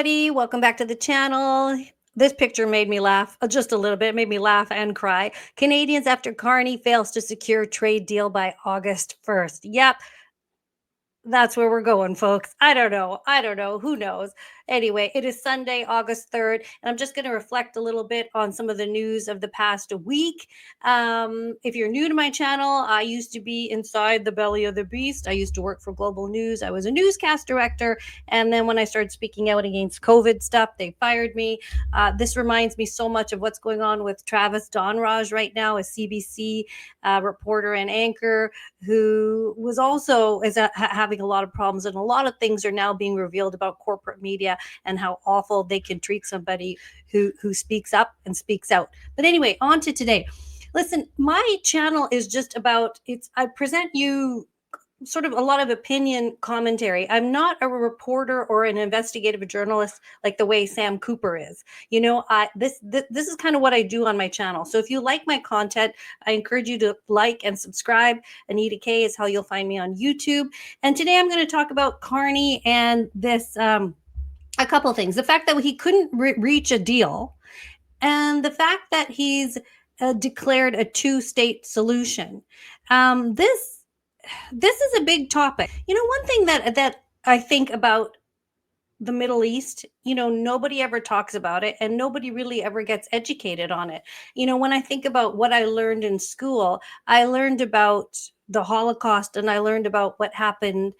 everybody. Welcome back to the channel. This picture made me laugh just a little bit, made me laugh and cry. Canadians after Carney fails to secure trade deal by August 1st. Yep, that's where we're going, folks. I don't know. Who knows? Anyway, it is Sunday, August 3rd, and I'm just going to reflect a little bit on some of the news of the past week. If you're new to my channel, I used to be inside the belly of the beast. I used to work for Global News. I was a newscast director, and then when I started speaking out against COVID stuff, they fired me. This reminds me so much of what's going on with Travis Donraj right now, a CBC reporter and anchor who was also having a lot of problems, and a lot of things are now being revealed about corporate media and how awful they can treat somebody who speaks up and speaks out. But anyway, on to today. Listen, my channel is just about, I present you sort of a lot of opinion commentary. I'm not a reporter or an investigative journalist like the way Sam Cooper is. You know, this is kind of what I do on my channel. So if you like my content, I encourage you to like and subscribe. Anita K is how you'll find me on YouTube. And today I'm going to talk about Carney and this, a couple of things. The fact that he couldn't reach a deal, and the fact that he's declared a two-state solution. This is a big topic. You know, one thing that I think about the Middle East, you know, nobody ever talks about it and nobody really ever gets educated on it. You know, when I think about what I learned in school, I learned about the Holocaust and I learned about what happened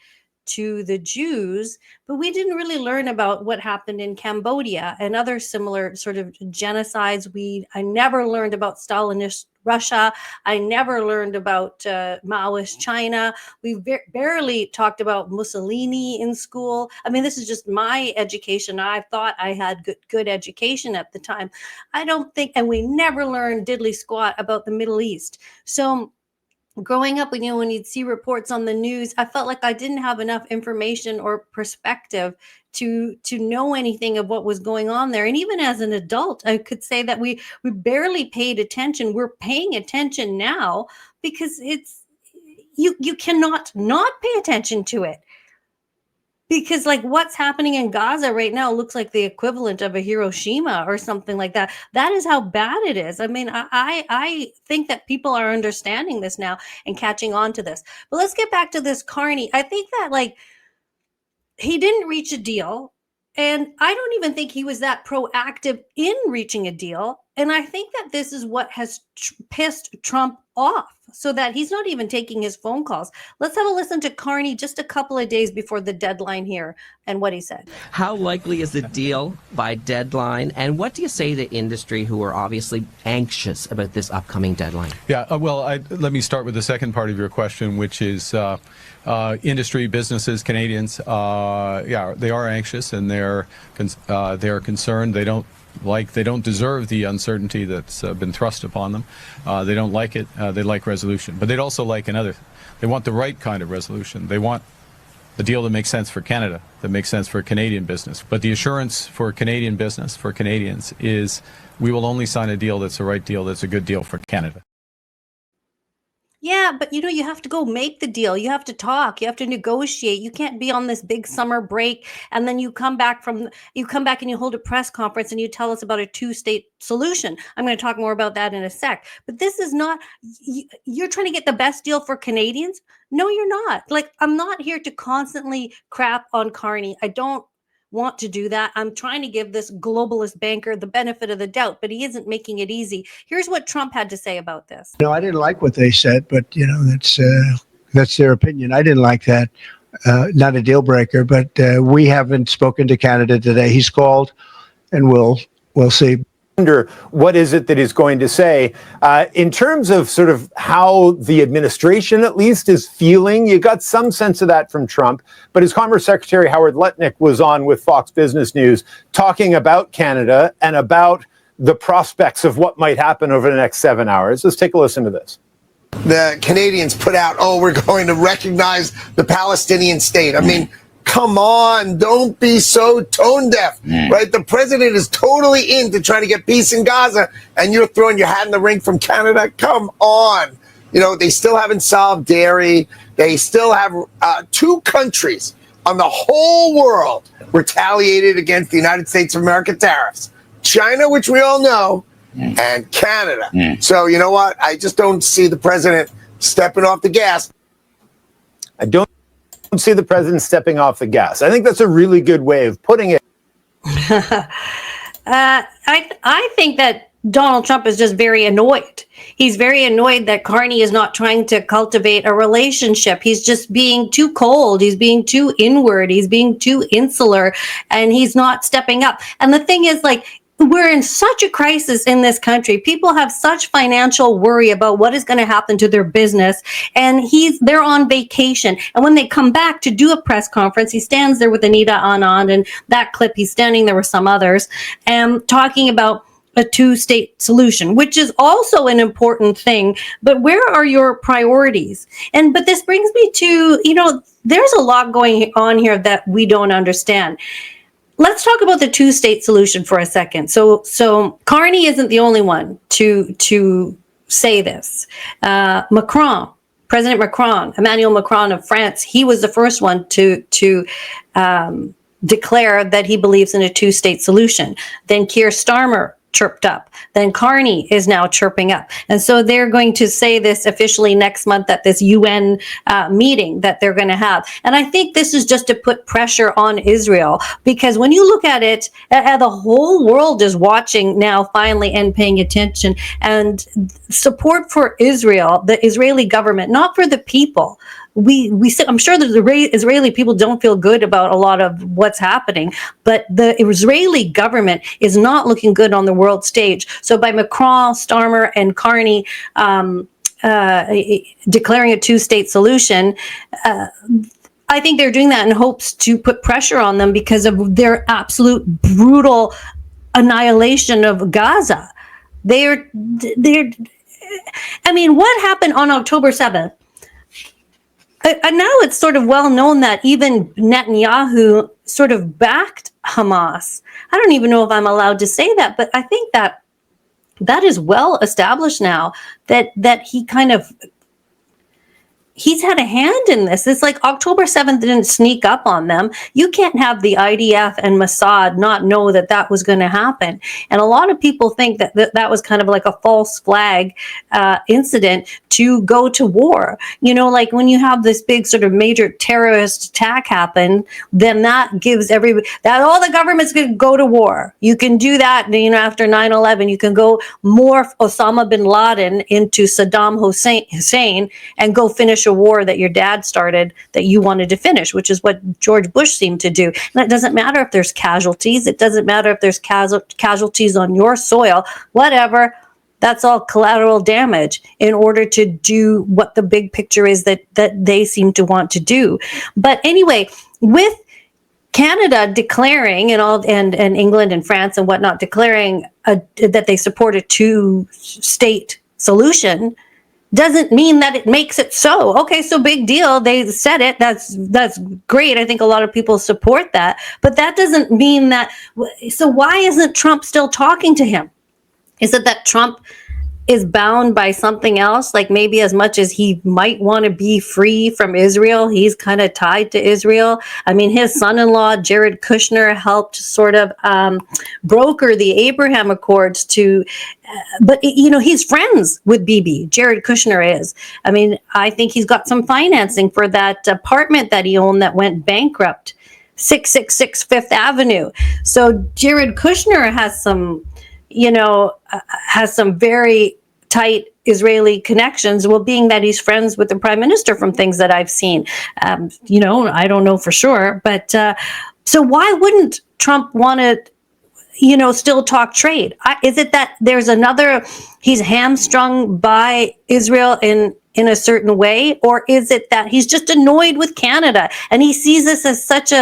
to the Jews, but we didn't really learn about what happened in Cambodia and other similar sort of genocides. I never learned about Stalinist Russia. I never learned about Maoist China. We barely talked about Mussolini in school. I mean, this is just my education. I thought I had good education at the time. I don't think, and we never learned diddly squat about the Middle East. So growing up, when you'd see reports on the news, I felt like I didn't have enough information or perspective to know anything of what was going on there. And even as an adult, I could say that we barely paid attention. We're paying attention now because you cannot not pay attention to it. Because like what's happening in Gaza right now looks like the equivalent of a Hiroshima or something like that. That is how bad it is. I mean, I think that people are understanding this now and catching on to this. But let's get back to this Carney. I think that like he didn't reach a deal. And I don't even think he was that proactive in reaching a deal. And I think that this is what has pissed Trump off, so that he's not even taking his phone calls. Let's have a listen to Carney just a couple of days before the deadline here and what he said. How likely is the deal by deadline? And what do you say to industry who are obviously anxious about this upcoming deadline? Yeah, well, let me start with the second part of your question, which is industry, businesses, Canadians. Yeah, they are anxious and they are concerned. They don't deserve the uncertainty that's been thrust upon them. They don't like it. They like resolution, but they'd also like they want the right kind of resolution. They want a deal that makes sense for Canada, that makes sense for Canadian business. But the assurance for Canadian business, for Canadians, is we will only sign a deal that's the right deal, that's a good deal for Canada. Yeah, but you know, you have to go make the deal. You have to talk. You have to negotiate. You can't be on this big summer break and then you come back and you hold a press conference and you tell us about a two-state solution. I'm going to talk more about that in a sec. But this is not, you're trying to get the best deal for Canadians? No, you're not. Like, I'm not here to constantly crap on Carney. I don't want to do that. I'm trying to give this globalist banker the benefit of the doubt, but he isn't making it easy. Here's what Trump had to say about this. No, I didn't like what they said, but you know, that's their opinion. I didn't like that. Not a deal breaker, but we haven't spoken to Canada today. He's called, and we'll see. What is it that he's going to say? In terms of sort of how the administration, at least, is feeling, you got some sense of that from Trump. But his Commerce Secretary, Howard Lutnick, was on with Fox Business News talking about Canada and about the prospects of what might happen over the next 7 hours. Let's take a listen to this. The Canadians put out, we're going to recognize the Palestinian state. I mean, come on, don't be so tone deaf, right? The president is totally into trying to get peace in Gaza, and you're throwing your hat in the ring from Canada. Come on. You know, they still haven't solved dairy. They still have two countries on the whole world retaliated against the United States of America tariffs. China, which we all know, and Canada. So you know what? I just don't see the president stepping off the gas. I don't see the president stepping off the gas. I think that's a really good way of putting it. I think that Donald Trump is just very annoyed. He's very annoyed that Carney is not trying to cultivate a relationship. He's just being too cold. He's being too inward. He's being too insular, and he's not stepping up. And the thing is, like, we're in such a crisis in this country. People have such financial worry about what is going to happen to their business, and they're on vacation. And when they come back to do a press conference, he stands there with Anita Anand, and that clip, he's standing there with some others, and talking about a two-state solution, which is also an important thing. But where are your priorities? But this brings me to, there's a lot going on here that we don't understand. Let's talk about the two-state solution for a second. So Carney isn't the only one to say this. President Macron, Emmanuel Macron of France, he was the first one to declare that he believes in a two-state solution. Then Keir Starmer chirped up. Then Carney is now chirping up. And so they're going to say this officially next month at this UN meeting that they're going to have. And I think this is just to put pressure on Israel, because when you look at it, the whole world is watching now finally and paying attention, and support for Israel, the Israeli government, not for the people. I'm sure that the Israeli people don't feel good about a lot of what's happening, but the Israeli government is not looking good on the world stage. So by Macron, Starmer, and Carney declaring a two-state solution, I think they're doing that in hopes to put pressure on them because of their absolute brutal annihilation of Gaza. What happened on October 7th? And now it's sort of well known that even Netanyahu sort of backed Hamas. I don't even know if I'm allowed to say that, but I think that is well established now that he kind of, he's had a hand in this. It's like October 7th didn't sneak up on them. You can't have the IDF and Mossad not know that was going to happen. And a lot of people think that was kind of like a false flag incident to go to war. Like when you have this big sort of major terrorist attack happen, then that gives everybody that all the governments can go to war. You can do that, after 9/11, you can go morph Osama bin Laden into Saddam Hussein and go finish a war that your dad started that you wanted to finish, which is what George Bush seemed to do. And it doesn't matter if there's casualties. It doesn't matter if there's casualties on your soil, whatever. That's all collateral damage in order to do what the big picture is that they seem to want to do. But anyway, with Canada declaring and England and France and whatnot declaring that they support a two-state solution, doesn't mean that it makes it so. Okay, so big deal. They said it. That's great. I think a lot of people support that. But that doesn't mean that. So why isn't Trump still talking to him? Is it that Trump is bound by something else? Like maybe as much as he might want to be free from Israel, he's kind of tied to Israel. I mean, his son-in-law, Jared Kushner, helped sort of broker the Abraham Accords but he's friends with Bibi. Jared Kushner is. I mean, I think he's got some financing for that apartment that he owned that went bankrupt, 666 Fifth Avenue. So Jared Kushner has some very tight Israeli connections, being that he's friends with the prime minister from things that I've seen. I don't know for sure, but so why wouldn't Trump want to, still talk trade? Is it that there's he's hamstrung by Israel in a certain way, or is it that he's just annoyed with Canada and he sees this as such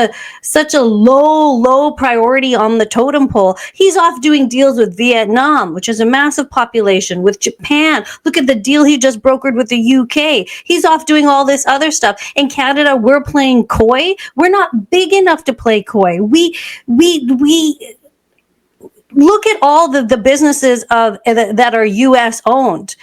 a low priority on the totem pole? He's off doing deals with Vietnam, which is a massive population, with Japan. Look at the deal he just brokered with the UK. He's off doing all this other stuff. In Canada, we're playing coy. We're not big enough to play coy. We look at all the businesses that are U.S. owned.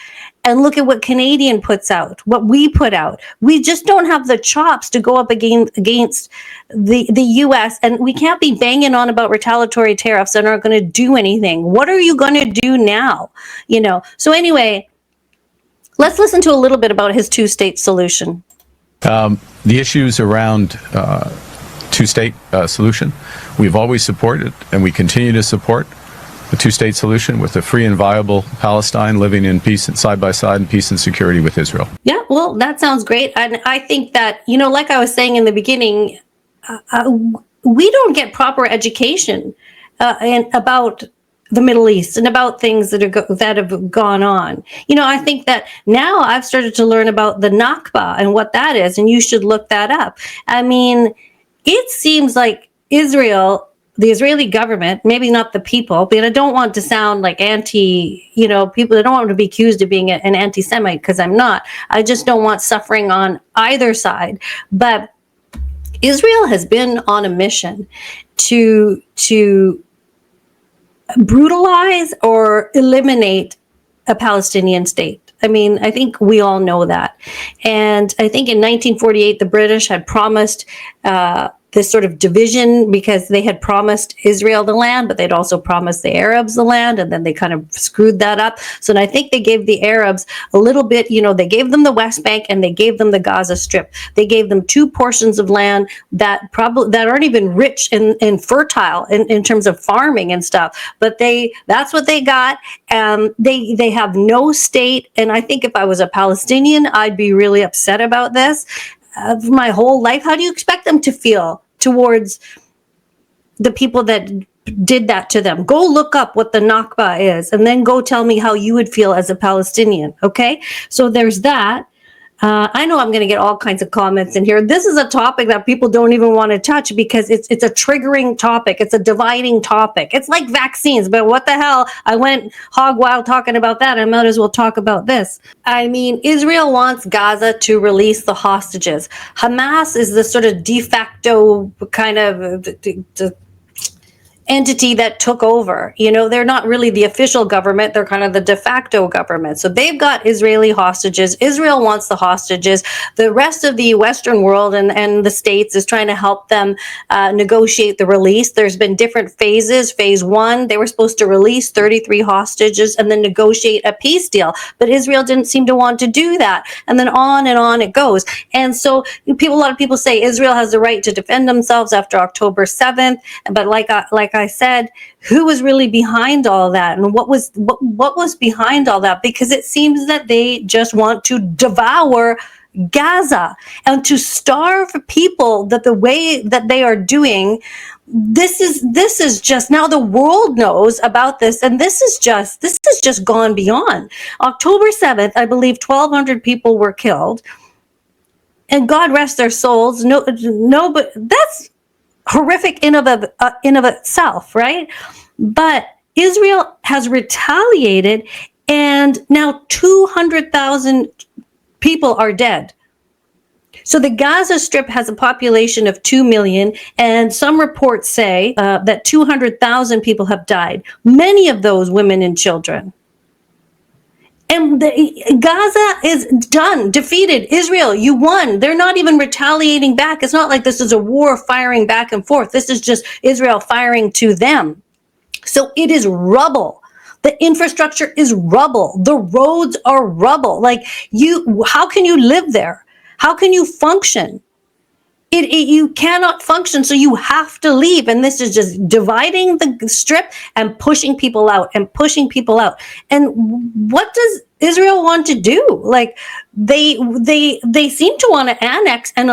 and look at what Canadian puts out, what we put out. We just don't have the chops to go up against the US, and we can't be banging on about retaliatory tariffs that aren't going to do anything. What are you going to do now? So anyway, let's listen to a little bit about his two-state solution. The issues around two-state solution, we've always supported, and we continue to support the two-state solution with a free and viable Palestine living in peace and side by side in peace and security with Israel. Yeah, well, that sounds great. And I think that, like I was saying in the beginning, we don't get proper education about the Middle East and about things that have gone on. I think that now I've started to learn about the Nakba and what that is, and you should look that up. I mean, it seems like Israel, the Israeli government, maybe not the people, but I don't want to sound like people. I don't want to be accused of being an anti-Semite, because I'm not. I just don't want suffering on either side. But Israel has been on a mission to brutalize or eliminate a Palestinian state. I mean, I think we all know that. And I think in 1948, the British had promised this sort of division, because they had promised Israel the land, but they'd also promised the Arabs the land, and then they kind of screwed that up. So I think they gave the Arabs a little bit, they gave them the West Bank and they gave them the Gaza Strip. They gave them two portions of land that aren't even rich and fertile in terms of farming and stuff, but that's what they got. They have no state, and I think if I was a Palestinian, I'd be really upset about this. My whole life, how do you expect them to feel towards the people that did that to them? Go look up what the Nakba is, and then go tell me how you would feel as a Palestinian. Okay, so there's that. I know I'm going to get all kinds of comments in here. This is a topic that people don't even want to touch, because it's a triggering topic. It's a dividing topic. It's like vaccines, but what the hell? I went hog wild talking about that. I might as well talk about this. I mean, Israel wants Gaza to release the hostages. Hamas is the sort of de facto kind of entity that took over. They're not really the official government. They're kind of the de facto government. So they've got Israeli hostages. Israel wants the hostages. The rest of the Western world and the States is trying to help them negotiate the release. There's been different phases. Phase one, they were supposed to release 33 hostages and then negotiate a peace deal. But Israel didn't seem to want to do that. And then on it goes. And so a lot of people say Israel has the right to defend themselves after October 7th. But like I said, who was really behind all that, and what was behind all that? Because it seems that they just want to devour Gaza and to starve people that the way that they are doing. This is just, now the world knows about this, and this is just gone beyond. October 7th, I believe 1,200 people were killed, and God rest their souls. No, but that's horrific in of itself, right? But Israel has retaliated, and now 200,000 people are dead. So the Gaza Strip has a population of 2 million, and some reports say that 200,000 people have died, many of those women and children. And Gaza is done, defeated. Israel, you won. They're not even retaliating back. It's not like this is a war firing back and forth. This is just Israel firing to them. So it is rubble. The infrastructure is rubble. The roads are rubble. How can you live there? How can you function? You cannot function, so you have to leave. And this is just dividing the strip and pushing people out and pushing people out. And what does Israel want to do? They seem to want to annex and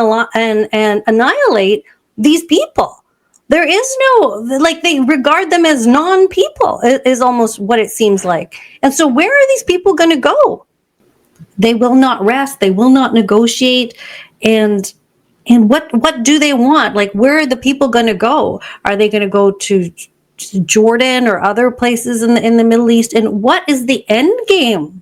annihilate these people. There is no, they regard them as non-people, is almost what it seems like. And so where are these people going to go? They will not rest. They will not negotiate. And what do they want? Where are the people going to go? Are they going to go to Jordan or other places in the Middle East? And what is the end game?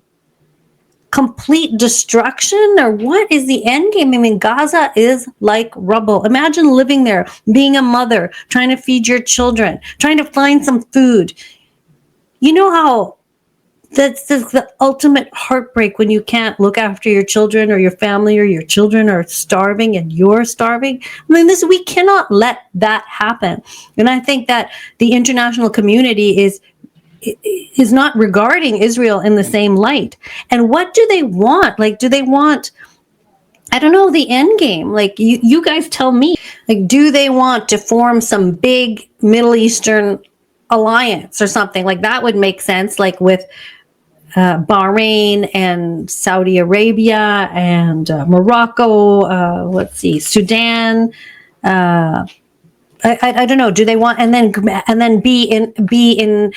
Complete destruction? Or what is the end game? I mean, Gaza is like rubble. Imagine living there, being a mother, trying to feed your children, trying to find some food. You know how that's the ultimate heartbreak when you can't look after your children or your family, or your children are starving and you're starving. I mean, we cannot let that happen. And I think that the international community is not regarding Israel in the same light. And what do they want? Like, do they want, I don't know, the end game? Like, you guys tell me. Like, do they want to form some big Middle Eastern alliance or something? Like, that would make sense, like with Bahrain and Saudi Arabia and Morocco, let's see, Sudan. I don't know. Do they want, and then be in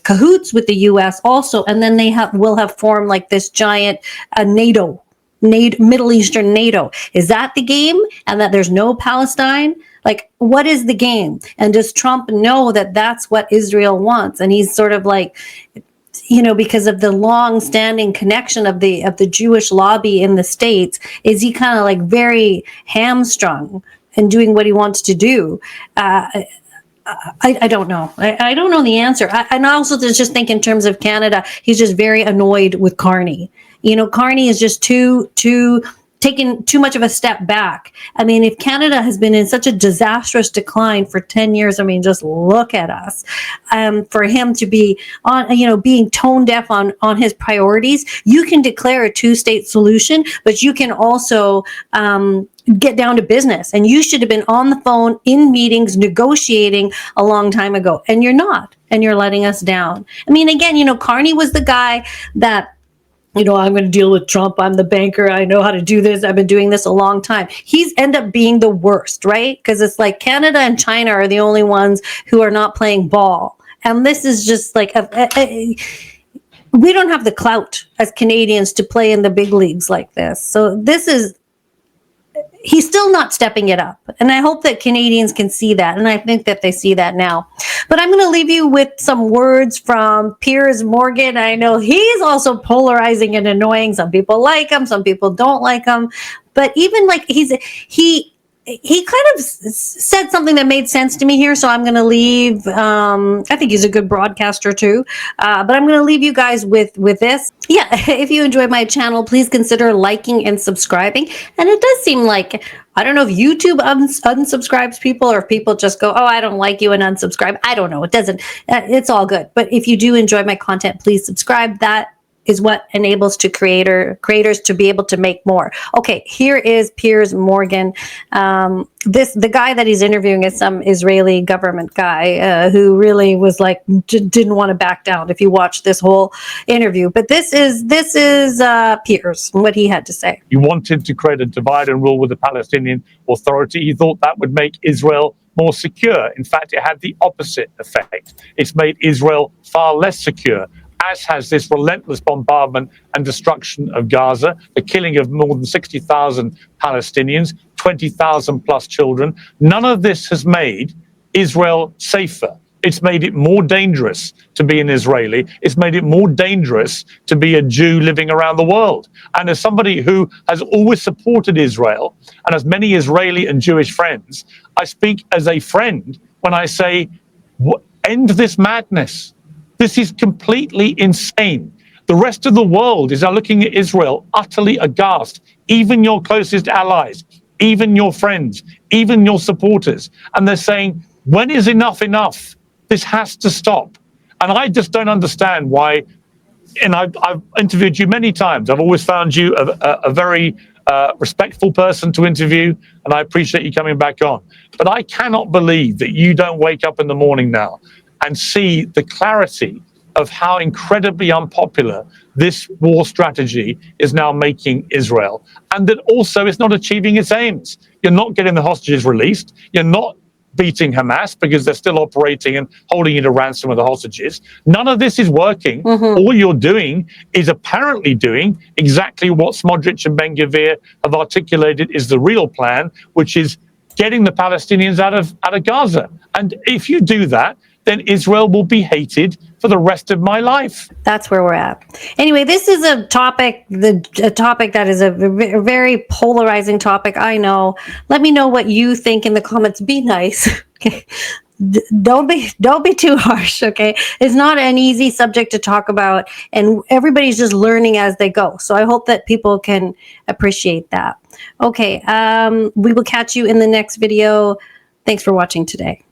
cahoots with the U.S. also, and then will have formed like this giant NATO, Middle Eastern NATO. Is that the game? And that there's no Palestine? Like, what is the game? And does Trump know that that's what Israel wants? And he's sort of like, because of the long-standing connection of the Jewish lobby in the States, is he kind of like very hamstrung in doing what he wants to do? I don't know. I don't know the answer. And I also just think in terms of Canada, he's just very annoyed with Carney. Carney is just taking too much of a step back. I mean, if Canada has been in such a disastrous decline for 10 years, I mean, just look at us. For him to be being tone deaf on his priorities, you can declare a two-state solution, but you can also get down to business. And you should have been on the phone in meetings negotiating a long time ago. And you're not. And you're letting us down. I mean, again, Carney was the guy that, I'm going to deal with Trump. I'm the banker. I know how to do this. I've been doing this a long time. He's end up being the worst, right? Because it's like Canada and China are the only ones who are not playing ball. And this is just like, we don't have the clout as Canadians to play in the big leagues like this. So he's still not stepping it up. And I hope that Canadians can see that. And I think that they see that now. But I'm going to leave you with some words from Piers Morgan. I know he's also polarizing and annoying. Some people like him. Some people don't like him. But even like he kind of said something that made sense to me here. So I'm going to leave. I think he's a good broadcaster too. But I'm going to leave you guys with this. Yeah, if you enjoy my channel, please consider liking and subscribing. And it does seem like, I don't know if YouTube unsubscribes people or if people just go, oh, I don't like you and unsubscribe. I don't know. It doesn't. It's all good. But if you do enjoy my content, please subscribe. That is what enables creators to be able to make more. Okay, here is Piers Morgan. The guy that he's interviewing is some Israeli government guy who really was like didn't want to back down. If you watch this whole interview, but this is Piers, what he had to say. He wanted to create a divide and rule with the Palestinian Authority. He thought that would make Israel more secure. In fact, it had the opposite effect. It's made Israel far less secure, as has this relentless bombardment and destruction of Gaza, the killing of more than 60,000 Palestinians, 20,000 plus children. None of this has made Israel safer. It's made it more dangerous to be an Israeli. It's made it more dangerous to be a Jew living around the world. And as somebody who has always supported Israel and has many Israeli and Jewish friends, I speak as a friend when I say, end this madness. This is completely insane. The rest of the world is now looking at Israel utterly aghast, even your closest allies, even your friends, even your supporters. And they're saying, when is enough enough? This has to stop. And I just don't understand why, and I've interviewed you many times. I've always found you a very respectful person to interview, and I appreciate you coming back on. But I cannot believe that you don't wake up in the morning now and see the clarity of how incredibly unpopular this war strategy is now making Israel, and that also it's not achieving its aims. You're not getting the hostages released. You're not beating Hamas because they're still operating and holding you to ransom with the hostages. None of this is working. All you're doing is apparently doing exactly what Smotrich and Ben-Gvir have articulated is the real plan, which is getting the Palestinians out of Gaza. And if you do that, then Israel will be hated for the rest of my life. That's where we're at. Anyway, this is a topic that is a very polarizing topic. I know. Let me know what you think in the comments. Be nice. Okay. don't be too harsh, okay? It's not an easy subject to talk about, and everybody's just learning as they go. So I hope that people can appreciate that. Okay, we will catch you in the next video. Thanks for watching today.